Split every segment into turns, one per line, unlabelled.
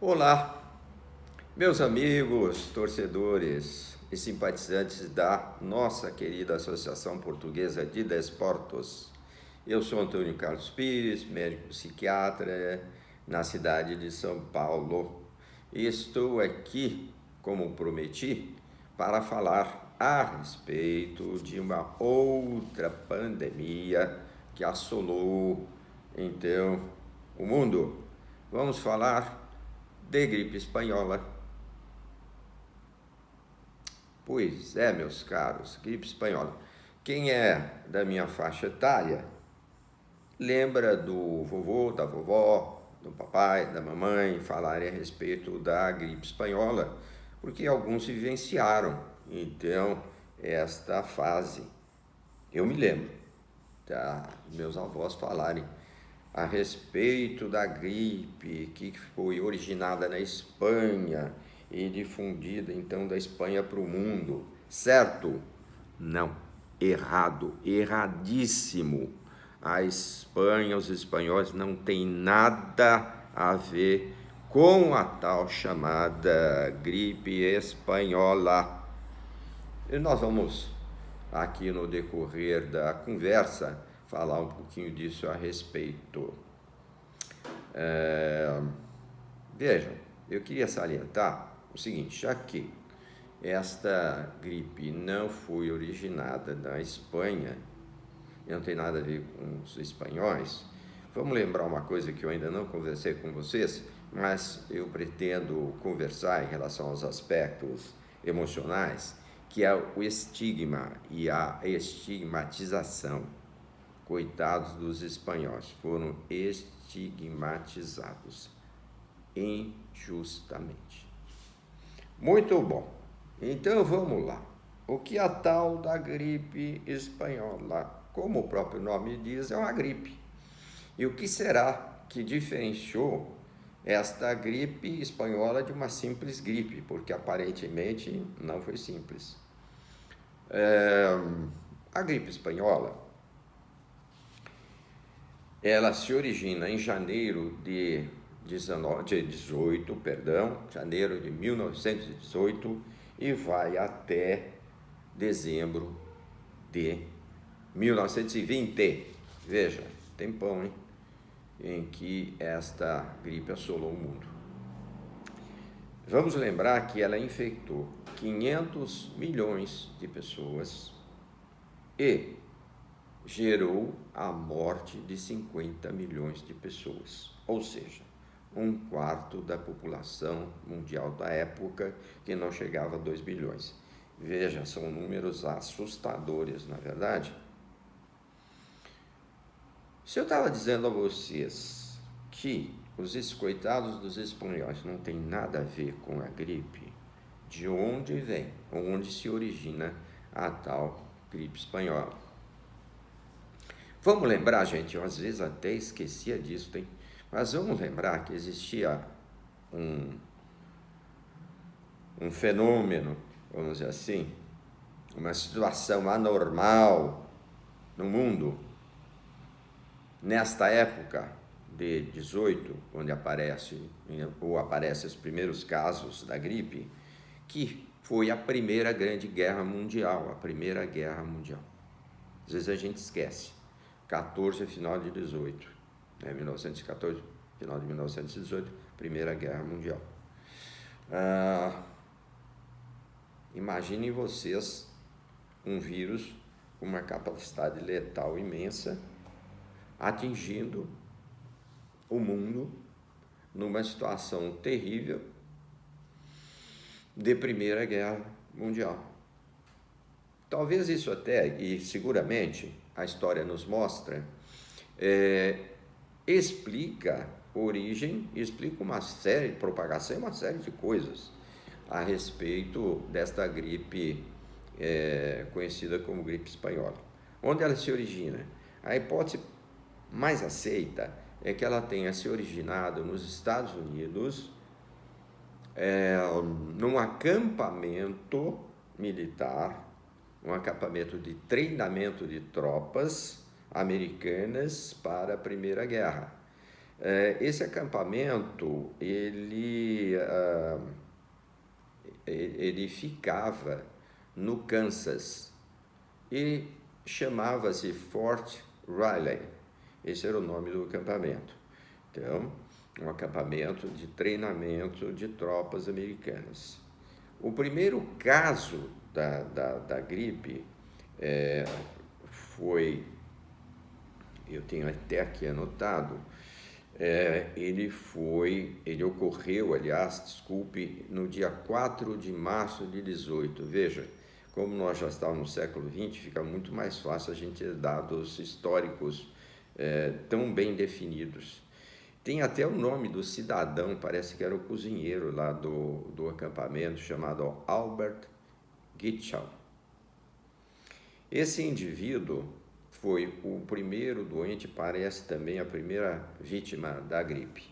Olá, meus amigos, torcedores e simpatizantes da nossa querida Associação Portuguesa de Desportos. Eu sou Antônio Carlos Pires, médico psiquiatra na cidade de São Paulo. E estou aqui, como prometi, para falar a respeito de uma outra pandemia que assolou, então, o mundo. Vamos falar de gripe espanhola. Pois é, meus caros, gripe espanhola. Quem é da minha faixa etária lembra do vovô, da vovó, do papai, da mamãe falarem a respeito da gripe espanhola, porque alguns vivenciaram, então, esta fase. Eu me lembro meus avós falarem a respeito da gripe que foi originada na Espanha e difundida então da Espanha para o mundo. Certo? Não. Errado. Erradíssimo. A Espanha, os espanhóis não têm nada a ver com a tal chamada gripe espanhola. E nós vamos, aqui no decorrer da conversa, falar um pouquinho disso a respeito. Vejam, eu queria salientar o seguinte, já que esta gripe não foi originada na Espanha, não tem nada a ver com os espanhóis, vamos lembrar uma coisa que eu ainda não conversei com vocês, mas eu pretendo conversar em relação aos aspectos emocionais, que é o estigma e a estigmatização. Coitados dos espanhóis, foram estigmatizados injustamente. Muito bom. Então vamos lá. O que é a tal da gripe espanhola? Como o próprio nome diz, é uma gripe. E o que será que diferenciou esta gripe espanhola de uma simples gripe? Porque aparentemente não foi simples. A gripe espanhola, ela se origina em janeiro de 1918 e vai até dezembro de 1920. Veja, tempão, hein? Em que esta gripe assolou o mundo. Vamos lembrar que ela infectou 500 milhões de pessoas e gerou a morte de 50 milhões de pessoas, ou seja, 1/4 da população mundial da época, que não chegava a 2 bilhões. Veja, são números assustadores, na verdade. Se eu estava dizendo a vocês que os coitados dos espanhóis não tem nada a ver com a gripe, de onde vem, onde se origina a tal gripe espanhola? Vamos lembrar, gente, eu às vezes até esquecia disso, hein? Mas vamos lembrar que existia um fenômeno, vamos dizer assim, uma situação anormal no mundo, nesta época de 18, onde aparecem os primeiros casos da gripe, que foi a Primeira Grande Guerra Mundial, a Primeira Guerra Mundial. Às vezes a gente esquece. 14, final de 18, 1914, final de 1918, Primeira Guerra Mundial. Imaginem vocês um vírus com uma capacidade letal imensa, atingindo o mundo numa situação terrível de Primeira Guerra Mundial. Talvez isso até, e seguramente a história nos mostra, explica origem, explica uma série de propagação e uma série de coisas a respeito desta gripe conhecida como gripe espanhola. Onde ela se origina? A hipótese mais aceita é que ela tenha se originado nos Estados Unidos, num acampamento militar, um acampamento de treinamento de tropas americanas para a Primeira Guerra. Esse acampamento, ele ficava no Kansas e chamava-se Fort Riley. Esse era o nome do acampamento. Então, um acampamento de treinamento de tropas americanas. O primeiro caso da gripe foi, eu tenho até aqui anotado, ele ocorreu, aliás, desculpe, no dia 4 de março de 18. Veja, como nós já estávamos no século XX, fica muito mais fácil a gente ter dados históricos tão bem definidos. Tem até o nome do cidadão, parece que era o cozinheiro lá do acampamento, chamado Albert Gitschall. Esse indivíduo foi o primeiro doente, parece também a primeira vítima da gripe.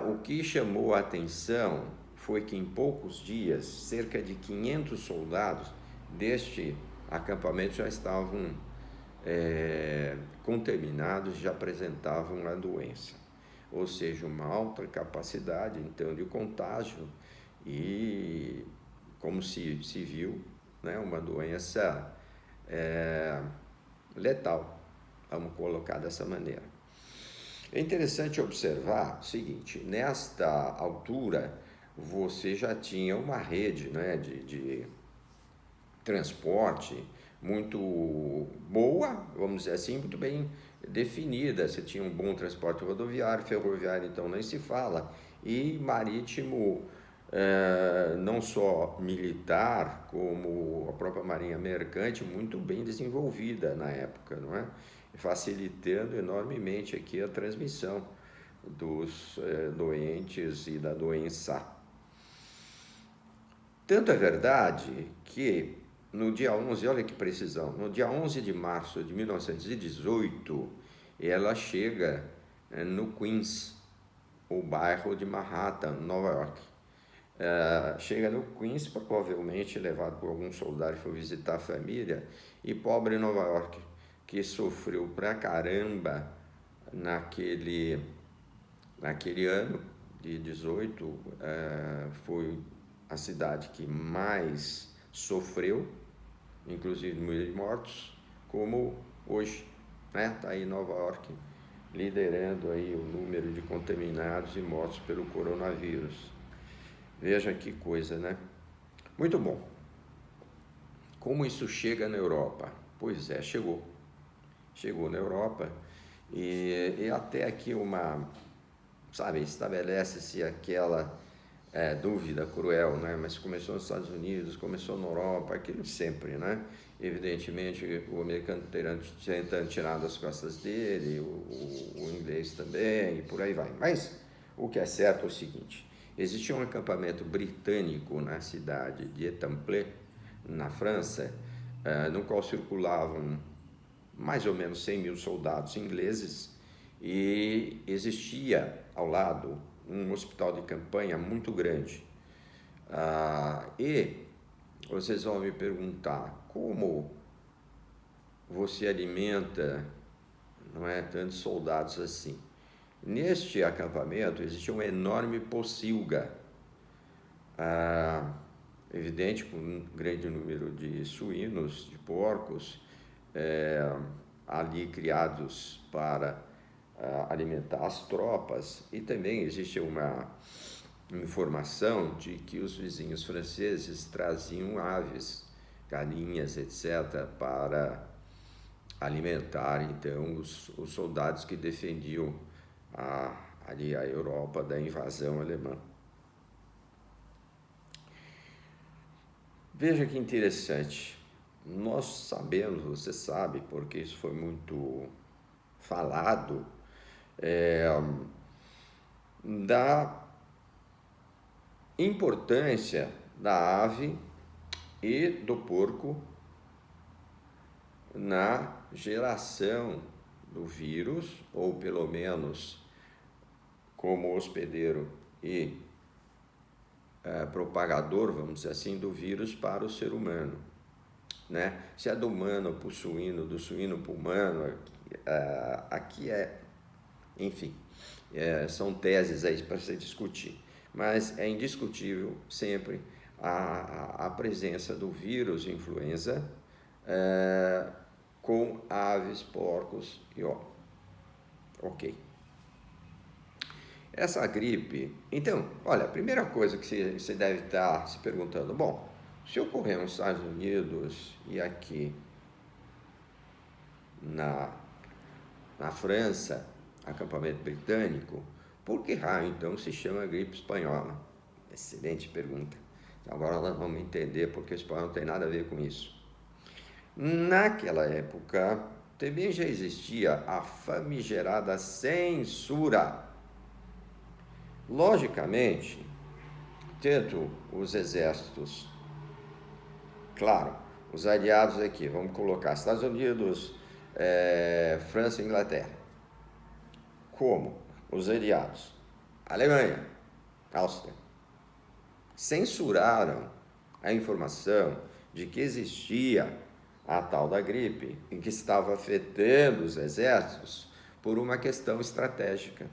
O que chamou a atenção foi que em poucos dias, cerca de 500 soldados deste acampamento já estavam contaminados, já apresentavam a doença. Ou seja, uma alta capacidade, então, de contágio e, como se viu, né, uma doença letal, vamos colocar dessa maneira. É interessante observar o seguinte: nesta altura você já tinha uma rede, né, de transporte muito boa, vamos dizer assim, muito bem definida. Você tinha um bom transporte rodoviário, ferroviário então nem se fala, e marítimo, não só militar, como a própria marinha mercante, muito bem desenvolvida na época, não é? Facilitando enormemente aqui a transmissão dos doentes e da doença. Tanto é verdade que no dia 11, olha que precisão, no dia 11 de março de 1918, ela chega no Queens, o bairro de Manhattan, Nova York. Chega no Queens, provavelmente levado por algum soldado que foi visitar a família, e pobre Nova York, que sofreu pra caramba naquele ano de 18, foi a cidade que mais sofreu, inclusive número de mortos, como hoje, né? Está aí Nova York liderando aí o número de contaminados e mortos pelo coronavírus. Veja que coisa, né? Muito bom. Como isso chega na Europa? Pois é, chegou na Europa e até aqui estabelece-se aquela dúvida cruel, né? Mas começou nos Estados Unidos, começou na Europa, aquilo sempre, né? Evidentemente o americano tentando tirar das costas dele, o inglês também, e por aí vai. Mas o que é certo é o seguinte: existia um acampamento britânico na cidade de Étamples, na França, no qual circulavam mais ou menos 100 mil soldados ingleses, e existia ao lado um hospital de campanha muito grande. E vocês vão me perguntar, como você alimenta, não é, tantos soldados assim? Neste acampamento existia uma enorme pocilga, evidente, com um grande número de suínos, de porcos, ali criados para alimentar as tropas. E também existe uma informação de que os vizinhos franceses traziam aves, galinhas, etc., para alimentar então os soldados que defendiam ali a Europa da invasão alemã. Veja que interessante. Nós sabemos, você sabe, porque isso foi muito falado, da importância da ave e do porco na geração do vírus, ou pelo menos como hospedeiro e propagador, vamos dizer assim, do vírus para o ser humano, né? Se é do humano para o suíno, do suíno para o humano, aqui enfim. São teses aí para se discutir, mas é indiscutível sempre a presença do vírus influenza com aves, porcos e ovos. Ok. Essa gripe, então, olha, a primeira coisa que você deve estar se perguntando, bom, se ocorreu nos Estados Unidos e aqui na França, acampamento britânico, por que raio então se chama gripe espanhola? Excelente pergunta. Agora nós vamos entender porque o espanhol não tem nada a ver com isso. Naquela época, também já existia a famigerada censura. Logicamente, tanto os exércitos, claro, os aliados aqui, vamos colocar Estados Unidos, França e Inglaterra, como os aliados, Alemanha, Áustria, censuraram a informação de que existia a tal da gripe e que estava afetando os exércitos por uma questão estratégica.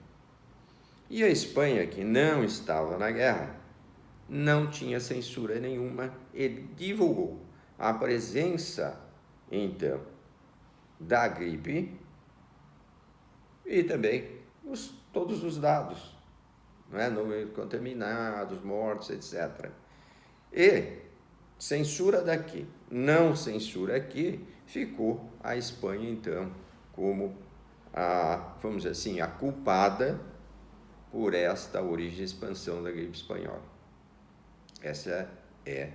E a Espanha, que não estava na guerra, não tinha censura nenhuma e divulgou a presença, então, da gripe e também todos os dados, número de contaminados, mortos, etc. E censura daqui, não censura aqui, ficou a Espanha, então, como vamos dizer assim, a culpada por esta origem e expansão da gripe espanhola. Essa é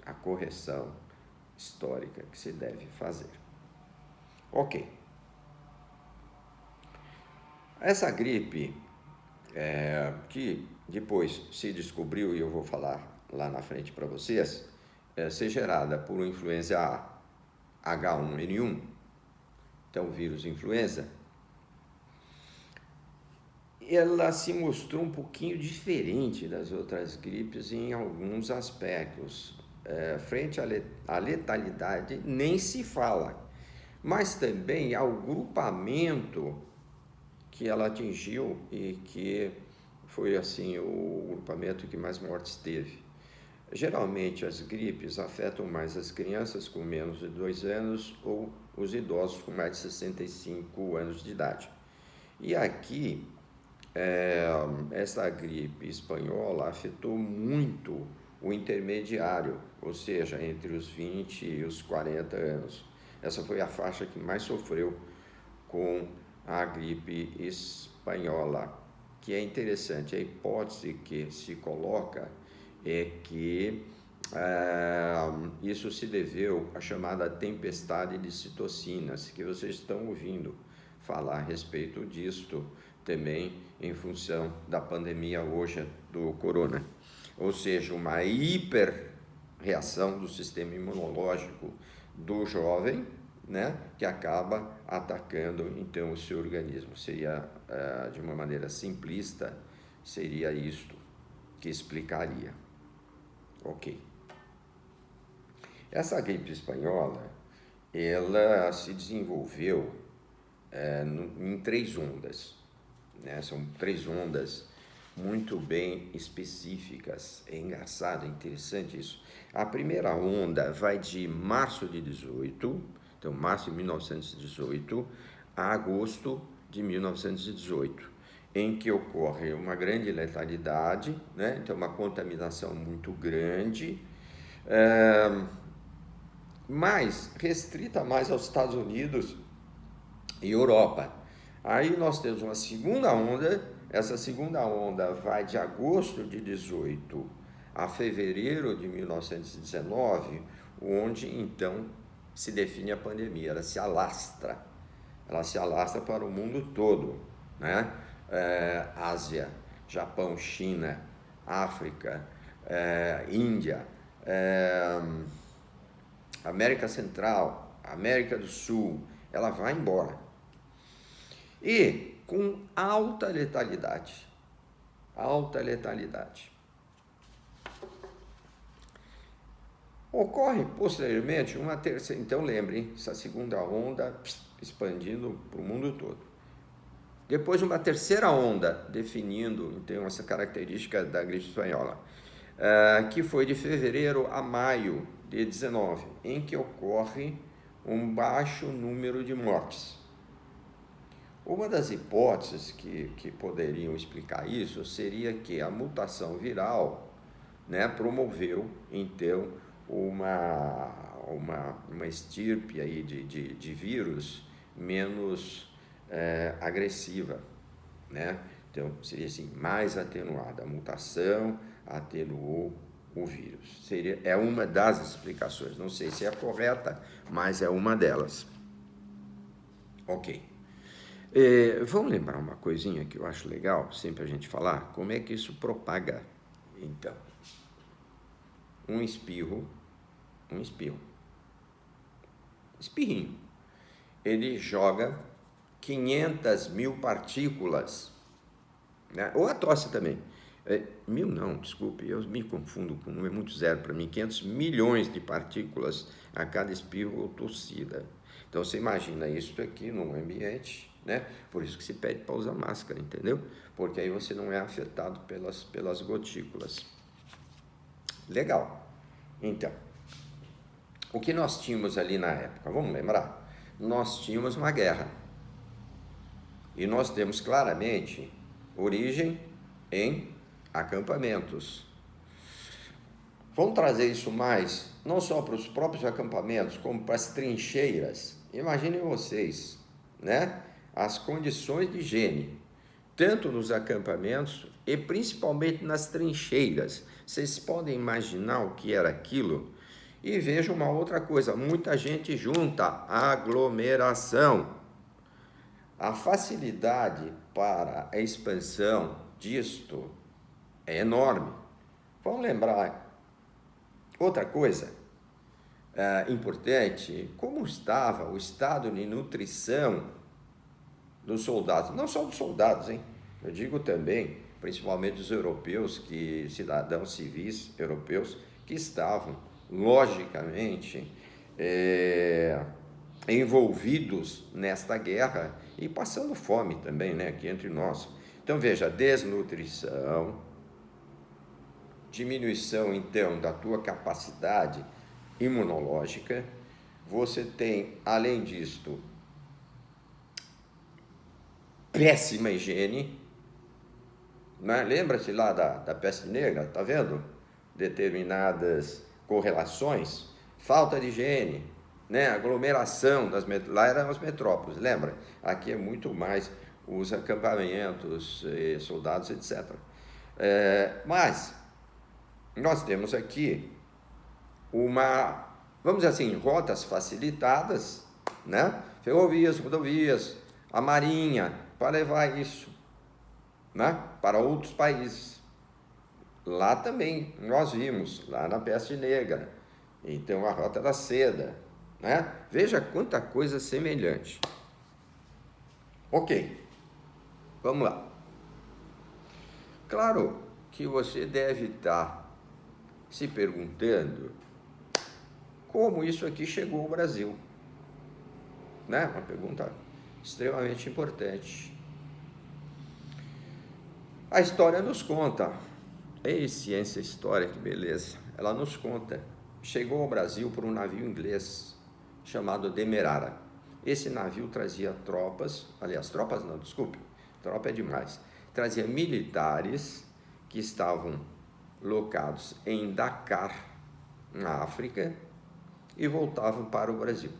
a correção histórica que se deve fazer. Ok. Essa gripe, que depois se descobriu, e eu vou falar lá na frente para vocês, ser gerada por uma influenza H1N1, então vírus influenza, ela se mostrou um pouquinho diferente das outras gripes em alguns aspectos. Frente à letalidade, nem se fala, mas também ao grupamento que ela atingiu e que foi assim o grupamento que mais mortes teve. Geralmente as gripes afetam mais as crianças com menos de 2 anos ou os idosos com mais de 65 anos de idade. E aqui, essa gripe espanhola afetou muito o intermediário, ou seja, entre os 20 e os 40 anos. Essa foi a faixa que mais sofreu com a gripe espanhola, que é interessante. A hipótese que se coloca é que isso se deveu à chamada tempestade de citocinas, que vocês estão ouvindo falar a respeito disto também em função da pandemia hoje do corona. Ou seja, uma hiperreação do sistema imunológico do jovem, que acaba atacando então o seu organismo. Seria, de uma maneira simplista, seria isto que explicaria. Ok. Essa gripe espanhola, ela se desenvolveu em 3 ondas, São 3 ondas muito bem específicas. É engraçado, é interessante isso. A primeira onda vai de março de 18, então março de 1918, a agosto de 1918, em que ocorre uma grande letalidade, então uma contaminação muito grande, mas restrita mais aos Estados Unidos e Europa. Aí nós temos uma segunda onda. Essa segunda onda vai de agosto de 18 a fevereiro de 1919, onde então se define a pandemia. Ela se alastra para o mundo todo, Ásia, Japão, China, África, Índia, América Central, América do Sul. Ela vai embora. E com alta letalidade. Ocorre posteriormente uma terceira, então lembrem, essa segunda onda expandindo para o mundo todo. Depois uma terceira onda, definindo então essa característica da gripe espanhola, que foi de fevereiro a maio de 19, em que ocorre um baixo número de mortes. Uma das hipóteses que poderiam explicar isso seria que a mutação viral, né, promoveu então uma estirpe aí de vírus menos agressiva, né? Então seria assim, mais atenuada. A mutação atenuou o vírus. É uma das explicações. Não sei se é correta, mas é uma delas. Ok. Vamos lembrar uma coisinha que eu acho legal, sempre a gente falar, como é que isso propaga. Então, um espirrinho, ele joga 500 mil partículas, né? Ou a tosse também. Mil não, desculpe, eu me confundo com um número muito zero para mim, 500 milhões de partículas a cada espirro ou tossida. Então você imagina isso aqui num ambiente, né? Por isso que se pede para usar máscara, entendeu? Porque aí você não é afetado pelas gotículas. Legal. Então, o que nós tínhamos ali na época? Vamos lembrar? Nós tínhamos uma guerra. E nós temos claramente origem em acampamentos. Vamos trazer isso mais, não só para os próprios acampamentos, como para as trincheiras. Imaginem vocês, né? As condições de higiene, tanto nos acampamentos e principalmente nas trincheiras. Vocês podem imaginar o que era aquilo? E veja uma outra coisa, muita gente junta, aglomeração. A facilidade para a expansão disto é enorme. Vamos lembrar outra coisa importante, como estava o estado de nutrição dos soldados, não só dos soldados, hein? Eu digo também, principalmente dos europeus, cidadãos civis europeus, que estavam, logicamente, envolvidos nesta guerra e passando fome também, né, aqui entre nós. Então, veja, desnutrição, diminuição, então, da tua capacidade imunológica. Você tem, além disto, péssima higiene, né? Lembra-se lá da peste negra, tá vendo? Determinadas correlações, falta de higiene, né? Aglomeração, lá eram as metrópoles, lembra? Aqui é muito mais os acampamentos, soldados, etc. Mas nós temos aqui vamos dizer assim, rotas facilitadas, né? Ferrovias, rodovias, a marinha, para levar isso, né? Para outros países. Lá também nós vimos, lá na peste negra, então a rota da seda, né? Veja quanta coisa semelhante. Ok, vamos lá. Claro que você deve estar se perguntando como isso aqui chegou ao Brasil, né? Uma pergunta extremamente importante. A história nos conta, ciência, história, que beleza, ela nos conta, chegou ao Brasil por um navio inglês chamado Demerara. Esse navio trazia tropas tropa é demais, trazia militares que estavam locados em Dakar, na África, e voltavam para o Brasil.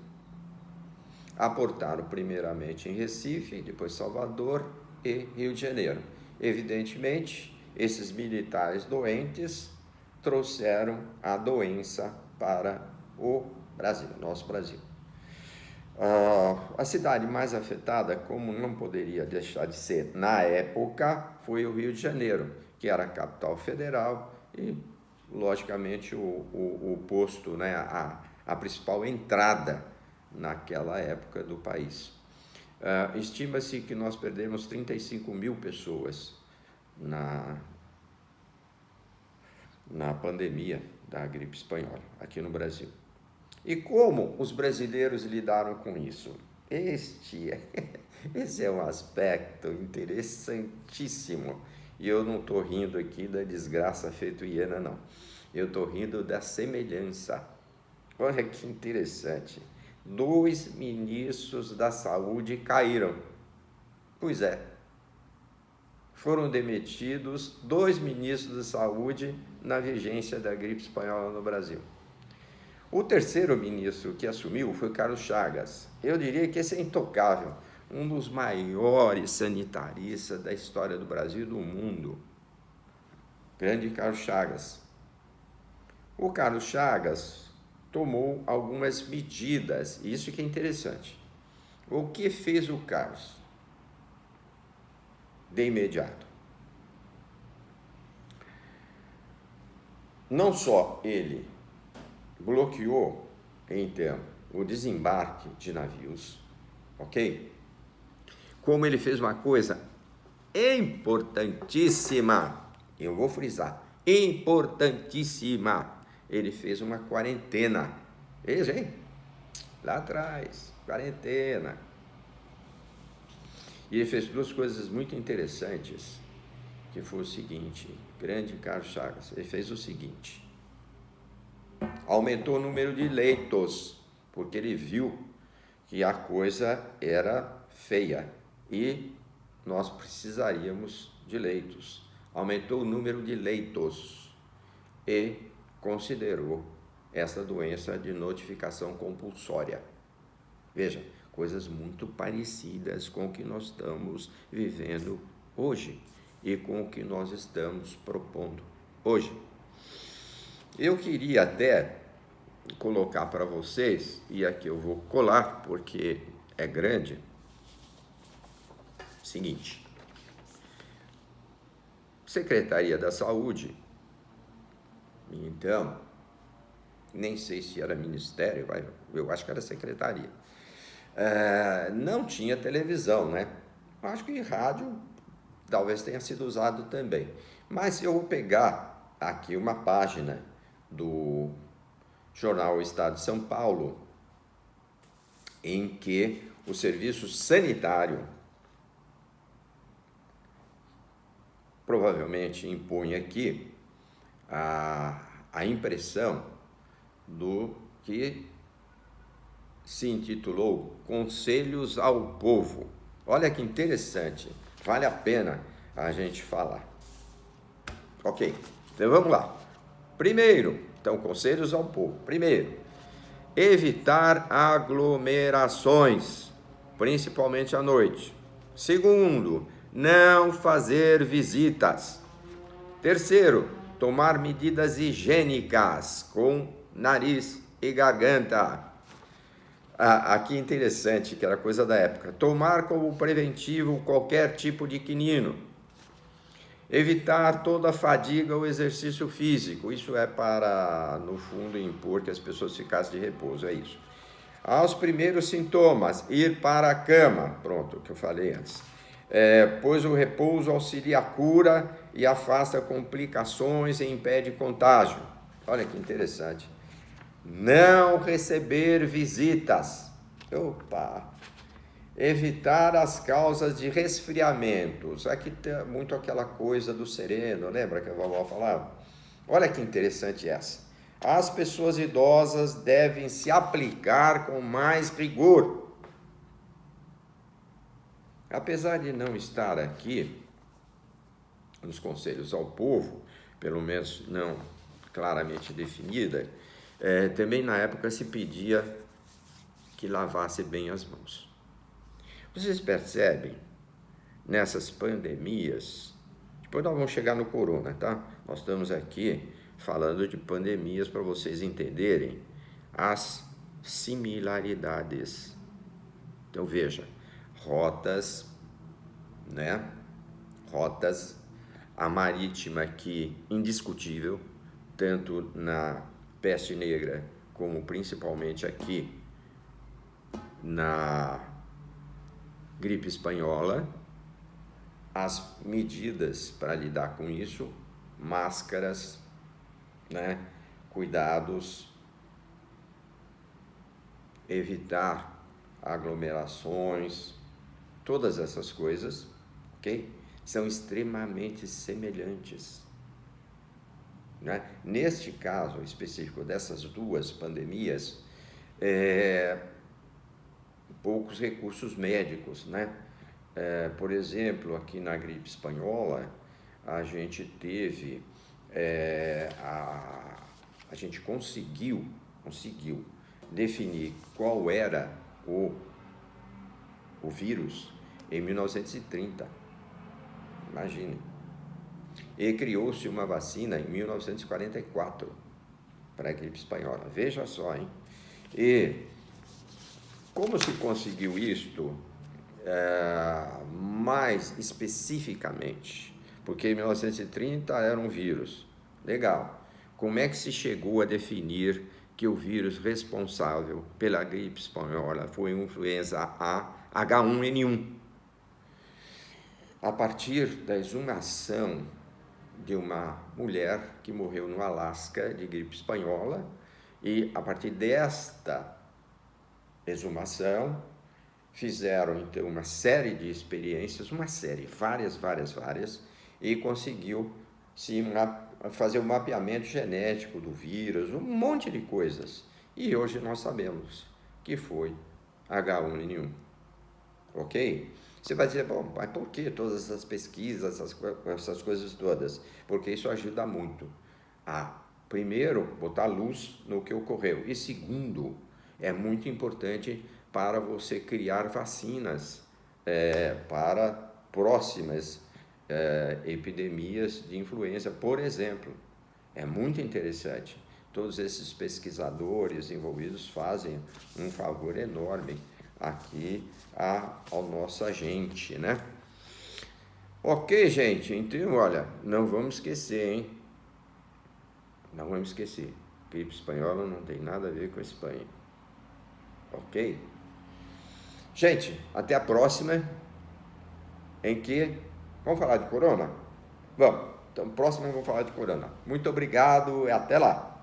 Aportaram primeiramente em Recife, depois Salvador e Rio de Janeiro. Evidentemente, esses militares doentes trouxeram a doença para o Brasil, nosso Brasil. A cidade mais afetada, como não poderia deixar de ser na época, foi o Rio de Janeiro, que era a capital federal e, logicamente, o posto, né, a principal entrada naquela época do país. Estima-se que nós perdemos 35 mil pessoas na pandemia da gripe espanhola aqui no Brasil. E como os brasileiros lidaram com isso? Esse é um aspecto interessantíssimo. E eu não estou rindo aqui da desgraça feita hiena, não. Eu estou rindo da semelhança. Olha que interessante. 2 ministros da saúde caíram. Pois é. Foram demitidos 2 ministros da saúde na vigência da gripe espanhola no Brasil. O terceiro ministro que assumiu foi Carlos Chagas. Eu diria que esse é intocável, um dos maiores sanitaristas da história do Brasil e do mundo. Grande Carlos Chagas. O Carlos Chagas tomou algumas medidas, isso que é interessante. O que fez o Carlos? De imediato. Não só ele bloqueou, então, o desembarque de navios, ok? Como ele fez uma coisa importantíssima, eu vou frisar, importantíssima, ele fez uma quarentena. Veja, hein? Lá atrás, quarentena. E ele fez 2 coisas muito interessantes, que foi o seguinte, grande Carlos Chagas, ele fez o seguinte: aumentou o número de leitos, porque ele viu que a coisa era feia e nós precisaríamos de leitos. Aumentou o número de leitos e considerou essa doença de notificação compulsória. Veja, coisas muito parecidas com o que nós estamos vivendo hoje e com o que nós estamos propondo hoje. Eu queria até colocar para vocês, e aqui eu vou colar porque é grande, seguinte: Secretaria da Saúde, então, nem sei se era ministério, eu acho que era secretaria, não tinha televisão, né? Acho que rádio talvez tenha sido usado também, mas eu vou pegar aqui uma página do jornal Estado de São Paulo, em que o serviço sanitário provavelmente impõe aqui a impressão do que se intitulou Conselhos ao Povo. Olha que interessante, vale a pena a gente falar. Ok, então vamos lá. Primeiro, então, conselhos ao povo. Primeiro, evitar aglomerações, principalmente à noite. Segundo, não fazer visitas. Terceiro, tomar medidas higiênicas com nariz e garganta. Aqui interessante, que era coisa da época. Tomar como preventivo qualquer tipo de quinino. Evitar toda fadiga ou exercício físico. Isso é para, no fundo, impor que as pessoas ficassem de repouso, é isso. Aos primeiros sintomas, ir para a cama. Pronto, o que eu falei antes. Pois o repouso auxilia a cura e afasta complicações e impede contágio. Olha que interessante. Não receber visitas. Opa! Evitar as causas de resfriamentos. Aqui tem muito aquela coisa do sereno, lembra que a vovó falava? Olha que interessante essa. As pessoas idosas devem se aplicar com mais rigor. Apesar de não estar aqui nos conselhos ao povo, pelo menos não claramente definida, também na época se pedia que lavasse bem as mãos. Vocês percebem, nessas pandemias, depois nós vamos chegar no corona, tá? Nós estamos aqui falando de pandemias para vocês entenderem as similaridades. Então veja, rotas, né? Rotas, a marítima aqui indiscutível, tanto na peste negra como principalmente aqui na gripe espanhola, as medidas para lidar com isso, máscaras, né? Cuidados, evitar aglomerações, todas essas coisas, ok? São extremamente semelhantes. Né? Neste caso específico dessas duas pandemias, poucos recursos médicos, né? Por exemplo, aqui na gripe espanhola, a gente teve, a gente conseguiu definir qual era o vírus em 1930, imagine. E criou-se uma vacina em 1944 para a gripe espanhola, veja só, hein? E como se conseguiu isto mais especificamente? Porque em 1930 era um vírus, legal. Como é que se chegou a definir que o vírus responsável pela gripe espanhola foi a influenza A H1N1? A partir da exumação de uma mulher que morreu no Alasca de gripe espanhola, e a partir desta exumação fizeram então uma série de experiências, várias, e conseguiu fazer o mapeamento genético do vírus, um monte de coisas. E hoje nós sabemos que foi H1N1, ok? Você vai dizer, bom, mas por que todas essas pesquisas, essas coisas todas? Porque isso ajuda muito a, primeiro, botar luz no que ocorreu. E segundo, é muito importante para você criar vacinas para próximas epidemias de influenza, por exemplo. É muito interessante. Todos esses pesquisadores envolvidos fazem um favor enorme aqui ao nosso agente, né? Ok, gente, então, olha, não vamos esquecer, hein? Não vamos esquecer, gripe espanhola não tem nada a ver com a Espanha, ok? Gente, até a próxima, em que vamos falar de corona? Vamos, então próximo vamos falar de corona. Muito obrigado e até lá!